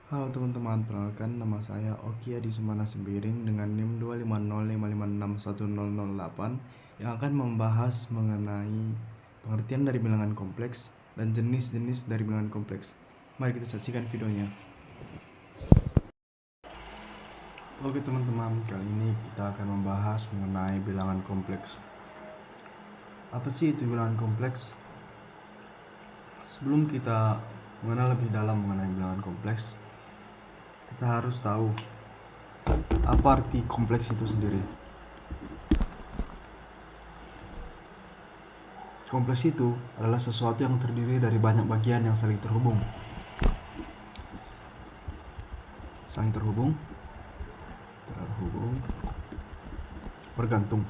Halo teman-teman, perkenalkan nama saya Oki Adi Sumana Sembiring dengan NIM 25055610008 yang akan membahas mengenai pengertian dari bilangan kompleks dan jenis-jenis dari bilangan kompleks. Mari kita saksikan videonya. Oke teman-teman, kali ini kita akan membahas mengenai bilangan kompleks. Apa sih itu bilangan kompleks? Sebelum kita mengenal lebih dalam mengenai bilangan kompleks, kita harus tahu apa arti kompleks itu sendiri. Kompleks itu adalah sesuatu yang terdiri dari banyak bagian yang saling terhubung. Bergantung.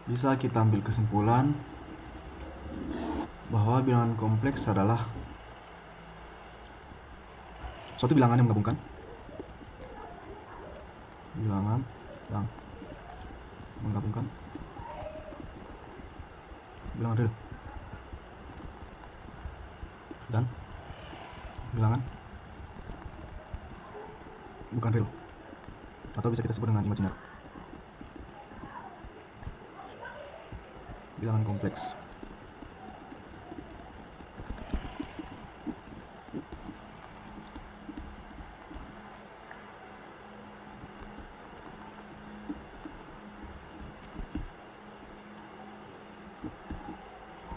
Bisa kita ambil kesimpulan bahwa bilangan kompleks adalah suatu bilangan yang menggabungkan bilangan real dan bilangan bukan real, atau bisa kita sebut dengan imajiner. Bilangan kompleks.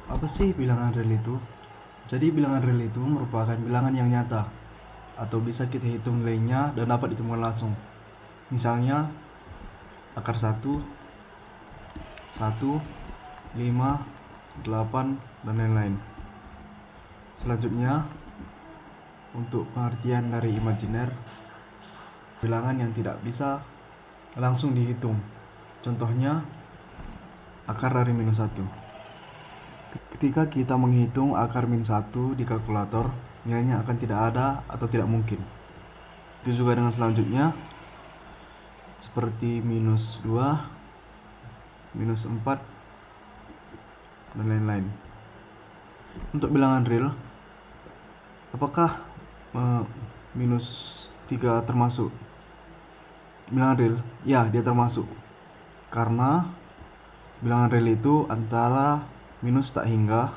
Apa sih bilangan real itu? Jadi bilangan real itu merupakan bilangan yang nyata atau bisa kita hitung nilainya dan dapat ditemukan langsung. Misalnya akar 1, 5, 8, dan lain-lain. Selanjutnya, untuk pengertian dari imajiner, bilangan yang tidak bisa langsung dihitung. Contohnya, akar dari minus 1. Ketika kita menghitung akar min 1 di kalkulator, nilainya akan tidak ada atau tidak mungkin. Itu juga dengan selanjutnya, seperti minus 2, minus 4, dan lain-lain. Untuk bilangan real, apakah minus 3 termasuk bilangan real? Ya, dia termasuk. Karena bilangan real itu antara minus tak hingga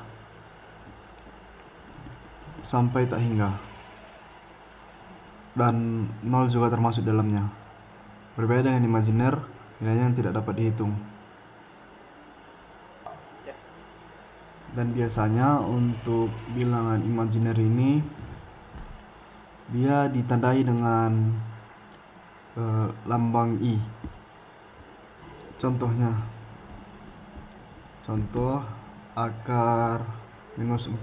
sampai tak hingga, dan 0 juga termasuk dalamnya. Berbeda dengan imajiner, nilainya tidak dapat dihitung. Dan biasanya untuk bilangan imajiner ini dia ditandai dengan lambang I. Contoh akar minus 4.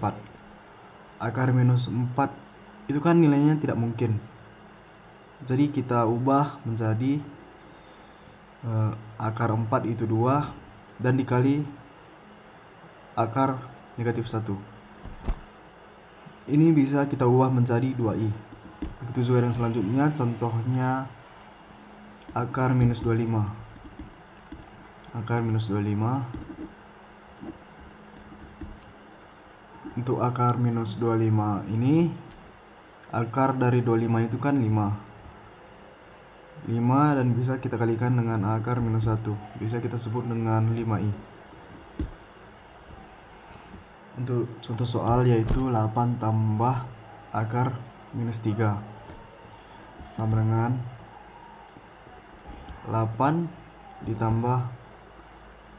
Akar minus 4 itu kan nilainya tidak mungkin. Jadi kita ubah menjadi akar 4 itu 2 dan dikali akar negatif 1. Ini bisa kita ubah menjadi 2i. Begitu juga yang selanjutnya, contohnya akar minus 25. Untuk akar minus 25 ini, akar dari 25 itu kan 5 dan bisa kita kalikan dengan akar minus 1. Bisa kita sebut dengan 5i. Untuk contoh soal yaitu 8 tambah akar minus 3 sama dengan 8 ditambah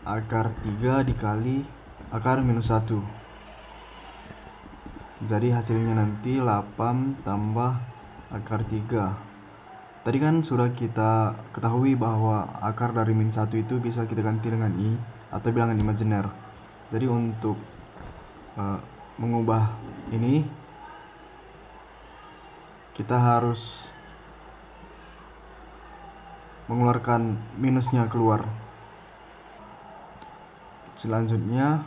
akar 3 dikali akar minus 1. Jadi hasilnya nanti 8 tambah akar 3. Tadi kan sudah kita ketahui bahwa akar dari min 1 itu bisa kita ganti dengan i atau bilangan imajiner. Jadi untuk mengubah ini, kita harus mengeluarkan minusnya keluar. Selanjutnya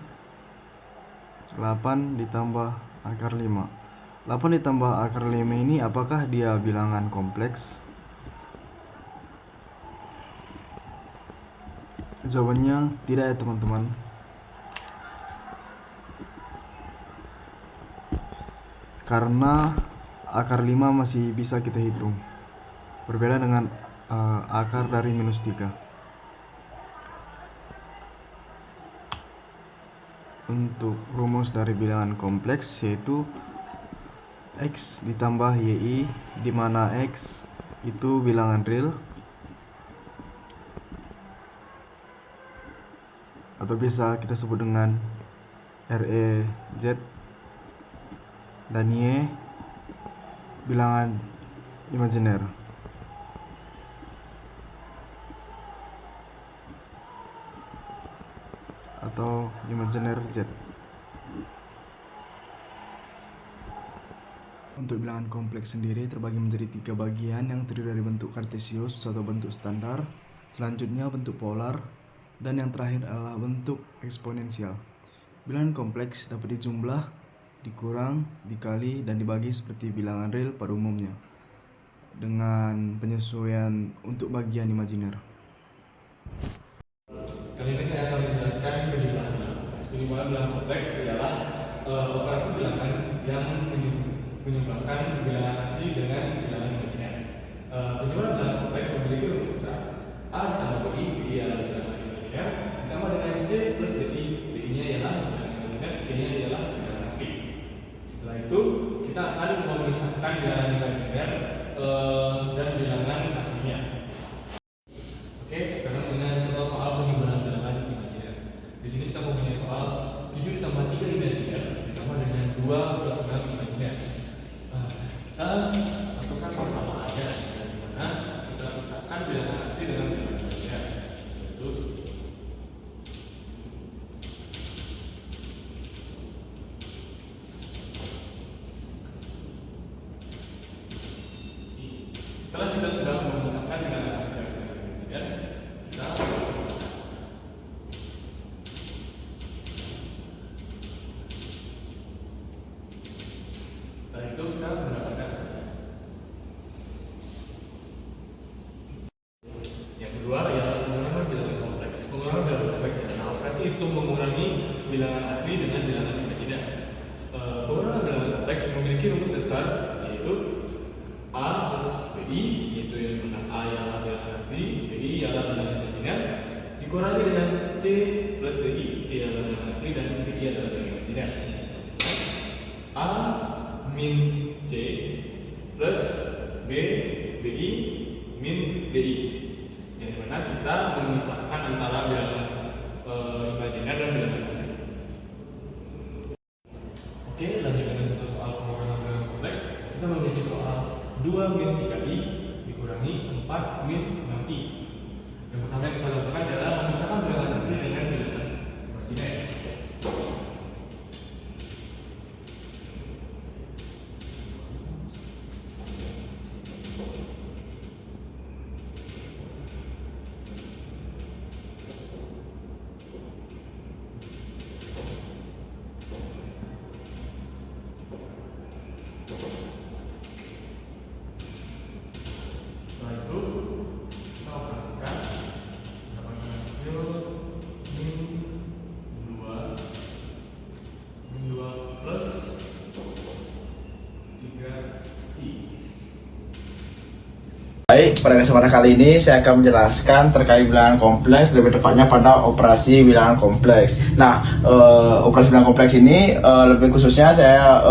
8 ditambah akar 5. 8 ditambah akar 5 ini apakah dia bilangan kompleks? Jawabannya tidak ya teman-teman. karena akar 5 masih bisa kita hitung, berbeda dengan akar dari -3. Untuk rumus dari bilangan kompleks yaitu X ditambah YI, di mana X itu bilangan real atau bisa kita sebut dengan REZ, dan Y bilangan imajiner atau imajiner Z. Untuk bilangan kompleks sendiri terbagi menjadi 3 bagian yang terdiri dari bentuk kartesius atau bentuk standar, selanjutnya bentuk polar, dan yang terakhir adalah bentuk eksponensial. Bilangan kompleks dapat dijumlah, dikurang, dikali, dan dibagi seperti bilangan real pada umumnya, dengan penyesuaian untuk bagian imajiner. Kali ini saya akan menjelaskan penyimbangan. Penyimbangan bilangan kompleks adalah operasi bilangan yang menyumbangkan bilangan asli dengan bilangan imajiner. Penyimbangan bilangan kompleks memiliki rumus besar A ditambah BI, BI adalah bilangan imajiner, ditambah dengan C plus DI, DI-nya ialah bilangan imajiner, C-nya ialah bilangan asli. Setelah itu kita akan memisahkan bilangan imajiner dan bilangan aslinya. Oke, sekarang dengan contoh soal penyimbangan bilangan imajiner. Di sini kita mempunyai soal 7 ditambah 3 imajiner ditambah dengan 2 plus 6 imajiner. Kita masukkan persamaannya, di mana kita pisahkan bilangan asli dengan bilangan imajiner. Terus setelah kita sudah memisahkan bilangan asli dan bilangan imajiner, kita setelah itu kita mendapatkan hasilnya. Yang kedua ialah pengurangan bilangan kompleks. Pengurangan bilangan kompleks adalah operasi itu mengurangi bilangan asli dengan bilangan imajiner. Pengurangan bilangan kompleks memiliki rumus dasar yaitu A plus BI, yaitu yang mana A ialah bilangan asli, BI ialah bilangan imajiner, dikurangi dengan C plus DI, C adalah bilangan asli dan BI adalah bilangan imajiner. A min C plus B BI min DI, yang mana kita memisahkan antara bilangan imajiner dan bilangan asli. Oke, lanjut dengan contoh soal pengurangan bilangan kompleks. Kita memiliki soal 2 min 3i dikurangi 4 min 6i. Yang pertama yang kita lakukan adalah memisahkan bilangan asli dengan bilangan imajiner. Setelah itu kita operasikan, mendapatkan hasil min 2 plus 3i. Baik, pada kesempatan kali ini saya akan menjelaskan terkait bilangan kompleks, lebih tepatnya pada operasi bilangan kompleks. Nah, operasi bilangan kompleks ini lebih khususnya saya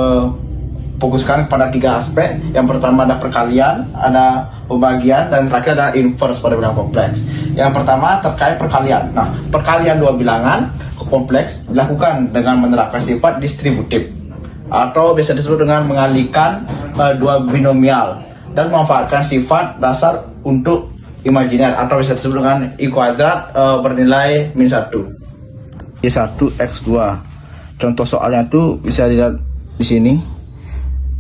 fokuskan pada 3 aspek. Yang pertama ada perkalian, ada pembagian, dan terakhir ada inverse pada bilangan kompleks. Yang pertama terkait perkalian. Nah, perkalian 2 bilangan kompleks dilakukan dengan menerapkan sifat distributif atau biasa disebut dengan mengalihkan 2 binomial dan memanfaatkan sifat dasar untuk imajiner atau bisa disebut dengan I kuadrat bernilai min 1. Y1 X2. Contoh soalnya itu bisa dilihat di sini.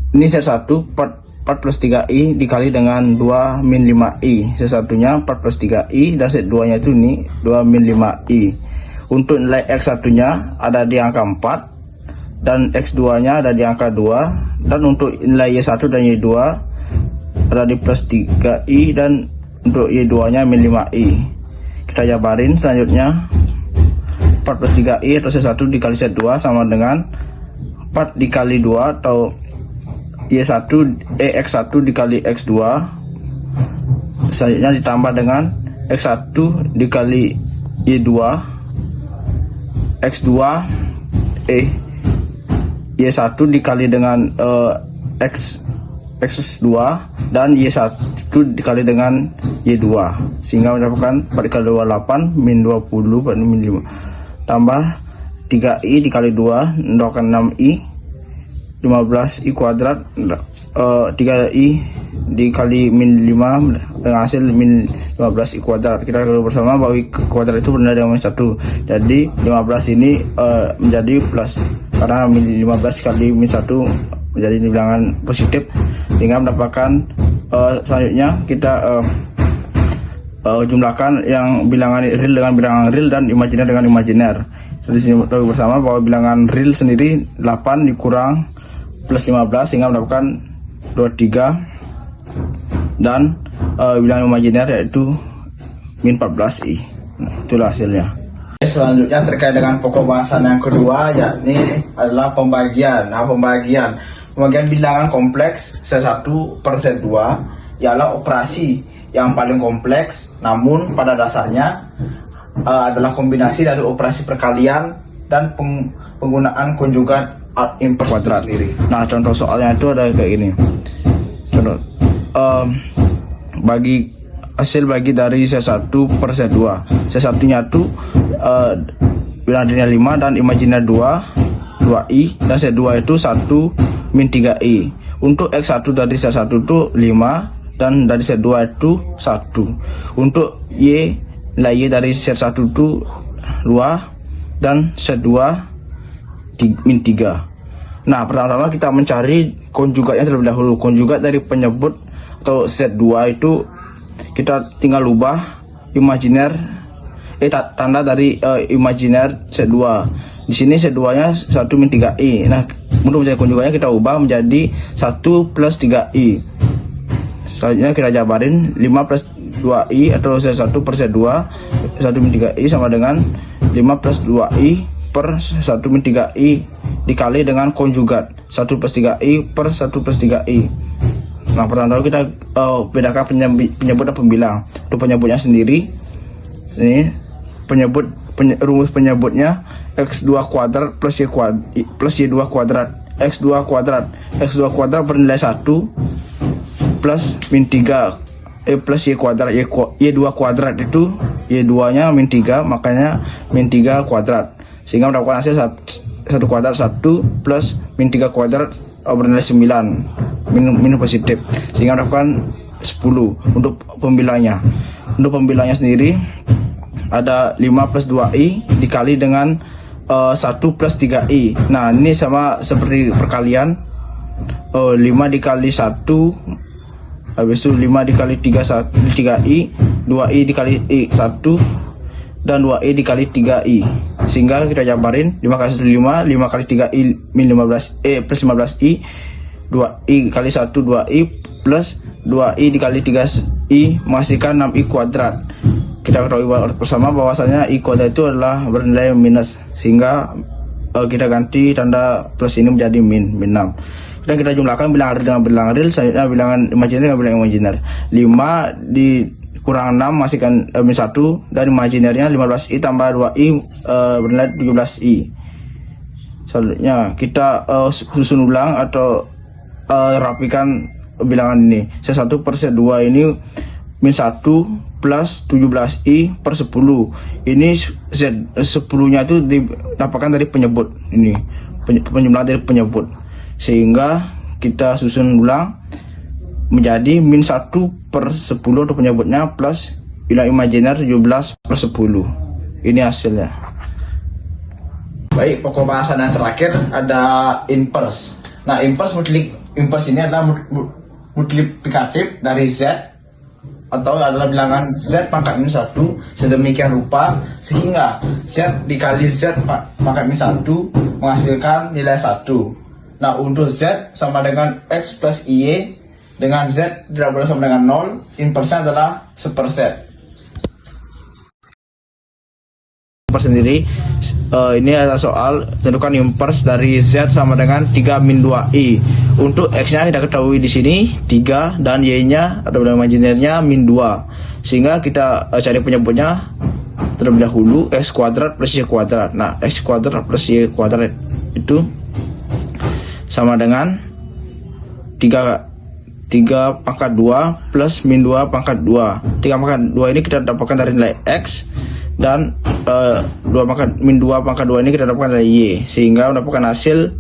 Ini Z1 4 plus 3i dikali dengan 2 min 5i. Z1-nya 4 plus 3i dan Z2-nya itu ini 2 min 5i. Untuk nilai X1-nya ada di angka 4 dan X2-nya ada di angka 2, dan untuk nilai Y1 dan Y2 ada di plus 3i dan untuk Y2-nya min 5i. Kita jabarin selanjutnya. 4 plus 3i atau Z1 dikali Z2 sama dengan 4 dikali 2 atau X1 dikali X2, selanjutnya ditambah dengan X1 dikali Y2, Y1 dikali dengan X2 dan Y1 dikali dengan Y2, sehingga mendapatkan 4 kali 2 8 min 20 min 5 tambah 3i dikali 2 mendapatkan 6i, 15i kuadrat, 3i dikali min 5 dengan hasil min 15i kuadrat. Kita ketahui bersama bahwa i kuadrat itu bernilai dengan 1, jadi 15 ini menjadi plus karena min 15 kali min 1 menjadi bilangan positif, sehingga mendapatkan selanjutnya kita jumlahkan yang bilangan real dengan bilangan real dan imajiner dengan imajiner. Jadi sini tahu bersama bahwa bilangan real sendiri 8 dikurang plus 15 sehingga mendapatkan 23, dan bilangan imajiner yaitu min 14i. Nah, itulah hasilnya. Selanjutnya terkait dengan pokok bahasan yang kedua, yakni adalah pembagian. Nah, pembagian bilangan kompleks C1 per C2 ialah operasi yang paling kompleks, namun pada dasarnya adalah kombinasi dari operasi perkalian dan penggunaan konjugat inverse kuadrat. Nah, contoh soalnya itu ada kayak gini. Contoh bagi dari C1 per C2. C1 nya itu bilangan real 5 dan imajiner 2i, dan C2 itu 1 min 3i. Untuk X1 dari C1 itu 5 dan dari C2 itu 1. Untuk Y dari C1 itu 2 dan C2 min 3. Nah, pertama-tama kita mencari konjugatnya terlebih dahulu. Konjugat dari penyebut atau Z2 itu kita tinggal ubah imajiner tanda dari imajiner C2. Di sini C2-nya 1 min 3i. Nah, untuk mencari konjugatnya kita ubah menjadi 1 plus 3i. Selanjutnya kita jabarin 5 plus 2i atau C1 per C2 1 min 3i sama dengan 5 plus 2i per 1 min 3i dikali dengan konjugat 1 plus 3i per 1 plus 3i. Nah, pertama kita bedakan penyebut dan pembilang. Untuk penyebutnya sendiri, ini rumus penyebutnya X2 kuadrat plus Y2 kuadrat. X2 kuadrat bernilai 1 plus min 3 plus Y kuadrat. Y2 kuadrat itu Y2 nya min 3, makanya min 3 kuadrat, sehingga mendapatkan hasil 1 kuadrat 1 plus min 3 kuadrat bernilai 9 min positif, sehingga mendapatkan 10. Untuk pembilangnya sendiri ada 5 plus 2i dikali dengan 1 plus 3i. Nah, ini sama seperti perkalian, 5 dikali 1, habis itu 5 dikali 3i, 2i dikali 1 dan 2i dikali 3i, sehingga kita jabarin 5 kali 1 5, 5 kali 3i min 15 plus 15i, 2i kali 1 2i plus 2i dikali 3i menghasilkan 6i kuadrat. Kita ketahui bersama bahwasanya i kuadrat itu adalah bernilai minus, sehingga kita ganti tanda plus ini menjadi min 6. Dan kita jumlahkan bilangan real dengan bilangan real, selanjutnya bilangan imajiner dengan bilangan imajiner. 5 dikurang 6 menghasilkan min 1, dan imajinernya 15i tambah 2i bernilai 17i. Selanjutnya kita susun ulang atau rapikan bilangan ini. C1 per C2 ini min 1 plus 17i per 10. Ini Z10 nya itu didapatkan dari penyebut ini, penjumlahan dari penyebut, sehingga kita susun ulang menjadi min 1 per 10 untuk penyebutnya plus bilangan imajiner 17 per 10. Ini hasilnya. Baik, pokok bahasan yang terakhir ada inverse. Nah, inverse ini adalah multiplikatif dari Z atau adalah bilangan Z pangkat min 1 sedemikian rupa sehingga Z dikali Z pangkat min 1 menghasilkan nilai 1. Nah, untuk Z sama dengan X plus Y dengan Z tidak boleh sama dengan 0, inverse adalah seperset. nomor sendiri. Ini adalah soal tentukan inverse dari Z sama dengan 3 min 2i. Untuk X nya kita ketahui di sini 3 dan Y nya atau imajinernya min 2. Sehingga kita cari penyebutnya terlebih dahulu X kuadrat plus Y kuadrat. Nah, X kuadrat plus Y kuadrat itu sama dengan 3 pangkat 2 plus min 2 pangkat 2. 3 pangkat 2 ini kita dapatkan dari nilai X, dan min 2 pangkat 2 ini kita dapatkan dari Y, sehingga mendapatkan hasil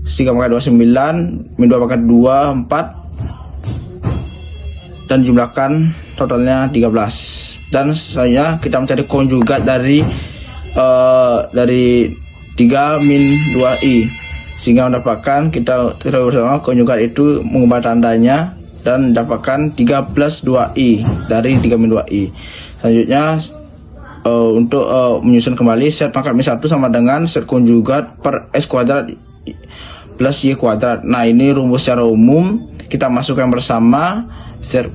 3 pangkat 2 9, min 2 pangkat 2 4, dan jumlahkan totalnya 13. Dan selanjutnya kita mencari konjugat dari 3 min 2i, sehingga mendapatkan kita bersama konjugat itu mengubah tandanya dan mendapatkan 3 plus 2i dari 3 min 2i. Selanjutnya untuk menyusun kembali Z pangkat min 1 sama dengan Z konjugat per X kuadrat plus Y kuadrat. Nah, ini rumus secara umum kita masukkan bersama. Z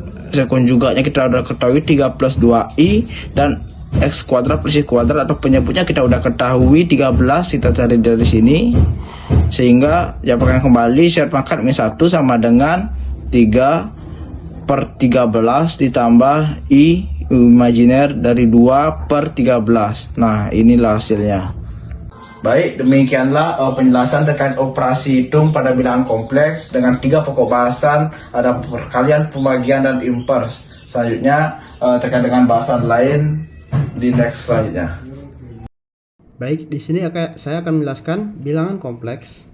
konjugatnya kita udah ketahui 3 plus 2i, dan X kuadrat plus Y kuadrat atau penyebutnya kita udah ketahui 13, kita cari dari sini, sehingga dapatkan kembali Z pangkat min 1 sama dengan 3 per 13 ditambah I imajiner dari 2 per 13. Nah, inilah hasilnya. Baik, demikianlah penjelasan terkait operasi hitung pada bilangan kompleks dengan 3 pokok bahasan, ada perkalian, pembagian, dan inverse. Selanjutnya terkait dengan bahasan lain di next selanjutnya. Baik, di sini saya akan menjelaskan bilangan kompleks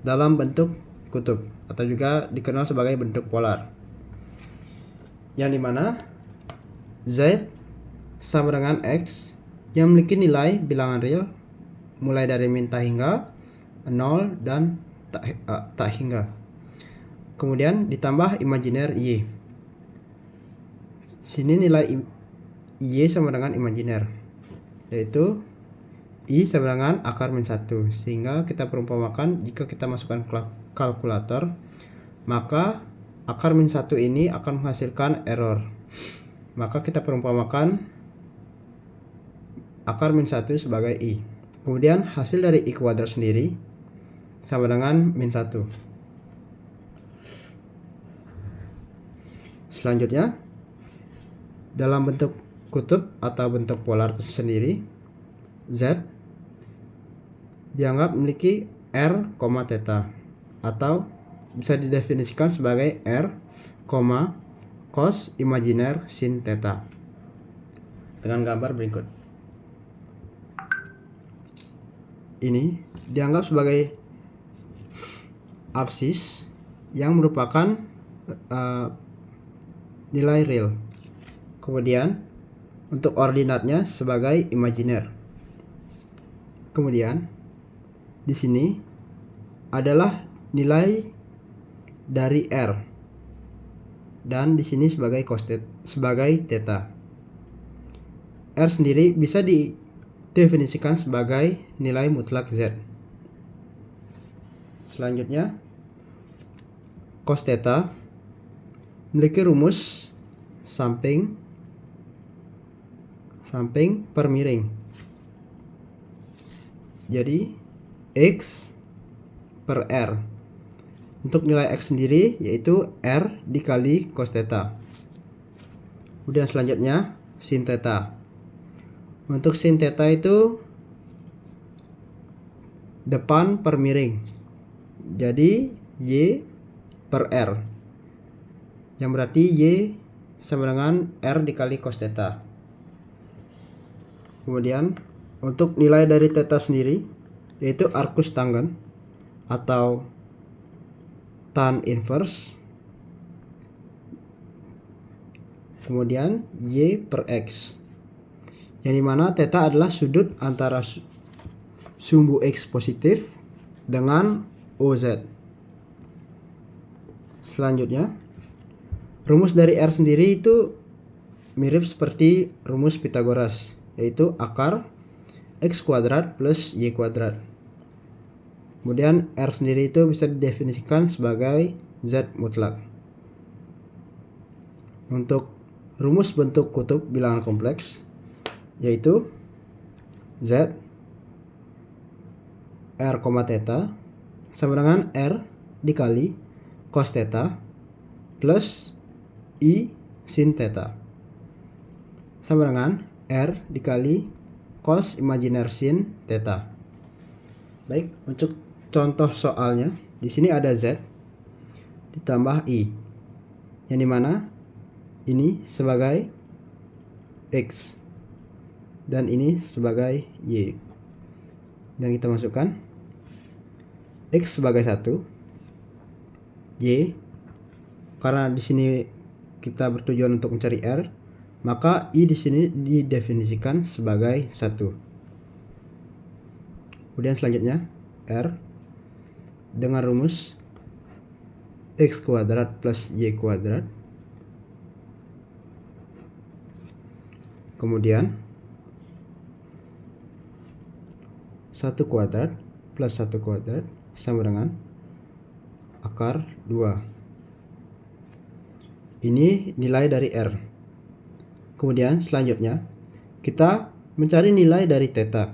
dalam bentuk kutub atau juga dikenal sebagai bentuk polar, yang dimana Z sama dengan X yang memiliki nilai bilangan real mulai dari min tak hingga 0 dan tak hingga. Kemudian ditambah imajiner Y. Sini nilai Y sama dengan imajiner, yaitu I sama dengan akar min 1. Sehingga kita perumpamakan jika kita masukkan kalkulator, maka akar min 1 ini akan menghasilkan error. Maka kita perumpamakan akar min 1 sebagai I. Kemudian hasil dari I kuadrat sendiri sama dengan min 1. Selanjutnya, dalam bentuk kutub atau bentuk polar sendiri, Z dianggap memiliki R, theta, atau bisa didefinisikan sebagai R, cos imajiner sin theta dengan gambar berikut. Ini dianggap sebagai absis yang merupakan nilai real. Kemudian untuk ordinatnya sebagai imajiner. Kemudian di sini adalah nilai dari R, dan di sini sebagai theta. R sendiri bisa didefinisikan sebagai nilai mutlak Z. Selanjutnya, cos theta memiliki rumus samping per miring. Jadi X per R. Untuk nilai X sendiri yaitu R dikali cos theta. Kemudian selanjutnya sin theta. Untuk sin theta itu depan per miring. Jadi Y per R, yang berarti Y sama dengan R dikali cos theta. Kemudian untuk nilai dari theta sendiri yaitu arcus tangen atau tan inverse. Kemudian Y per X, yang dimana theta adalah sudut antara sumbu X positif dengan OZ. Selanjutnya, rumus dari R sendiri itu mirip seperti rumus Pythagoras, yaitu akar X kuadrat plus Y kuadrat. Kemudian R sendiri itu bisa didefinisikan sebagai Z mutlak. Untuk rumus bentuk kutub bilangan kompleks yaitu Z R, theta sama dengan R dikali cos theta plus I sin theta sama dengan R dikali cos imajiner sin theta. Baik, untuk contoh soalnya, di sini ada Z ditambah I, yang dimana ini sebagai X dan ini sebagai Y. Dan kita masukkan X sebagai 1, Y karena di sini kita bertujuan untuk mencari R, maka I di sini didefinisikan sebagai 1. Kemudian selanjutnya R dengan rumus X kuadrat plus Y kuadrat. Kemudian 1 kuadrat plus 1 kuadrat sama dengan akar 2. Ini nilai dari R. Kemudian selanjutnya kita mencari nilai dari theta,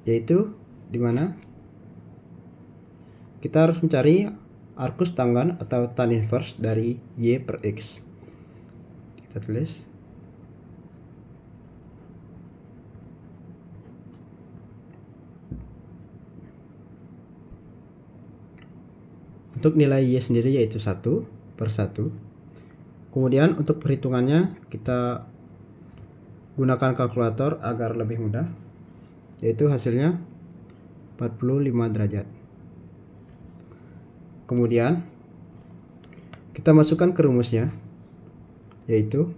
yaitu dimana kita harus mencari arcus tanggan atau tan inverse dari Y per X. Kita tulis untuk nilai Y sendiri yaitu 1 per 1. Kemudian untuk perhitungannya kita gunakan kalkulator agar lebih mudah, yaitu hasilnya 45 derajat. Kemudian kita masukkan ke rumusnya, yaitu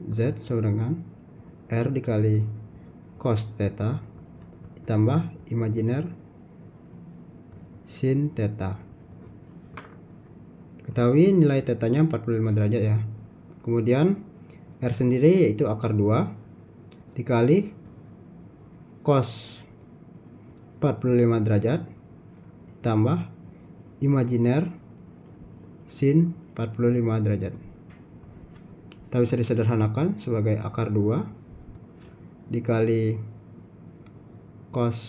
Z sama dengan R dikali cos theta ditambah imajiner sin theta. Ketahui nilai tetanya 45 derajat ya. Kemudian R sendiri yaitu akar 2 dikali cos 45 derajat ditambah imajiner sin 45 derajat. Kita bisa disederhanakan sebagai akar 2 dikali cos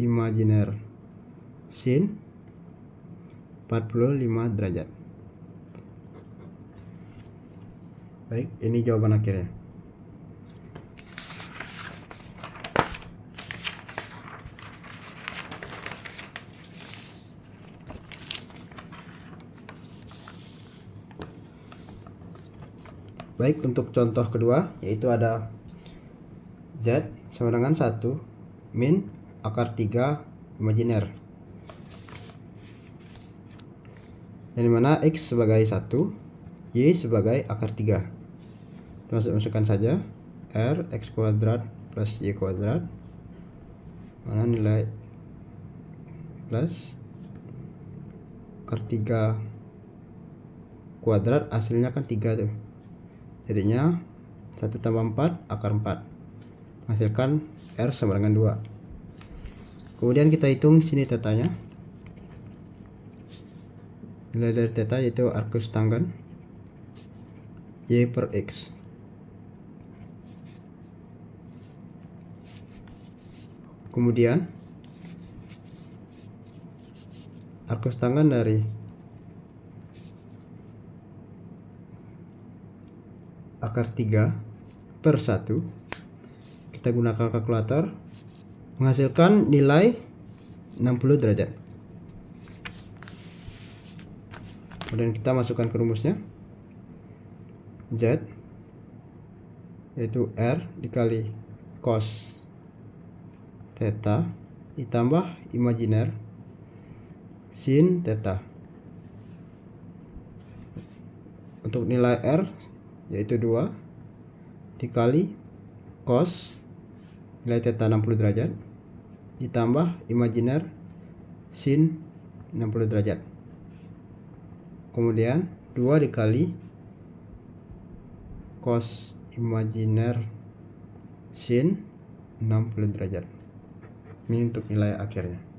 imajiner sin 45 derajat. Baik, ini jawaban akhirnya. Baik, untuk contoh kedua yaitu ada Z sama dengan 1 min akar 3 imajiner, yang dimana X sebagai 1, Y sebagai akar 3. Kita masukkan saja R X kuadrat plus Y kuadrat, mana nilai plus akar 3 kuadrat hasilnya kan 3 tuh, jadinya 1 tambah 4 akar 4, menghasilkan R sama dengan 2. Kemudian kita hitung sini tetanya. Nilai dari theta yaitu arcus tanggan Y per X. Kemudian arcus tanggan dari akar 3 per 1, kita gunakan kalkulator, menghasilkan nilai 60 derajat. Kemudian kita masukkan ke rumusnya, Z yaitu R dikali cos theta ditambah imajiner sin theta. Untuk nilai R yaitu 2 dikali cos nilai theta 60 derajat ditambah imajiner sin 60 derajat. Kemudian 2 dikali cos imajiner sin 60 derajat. Ini untuk nilai akhirnya.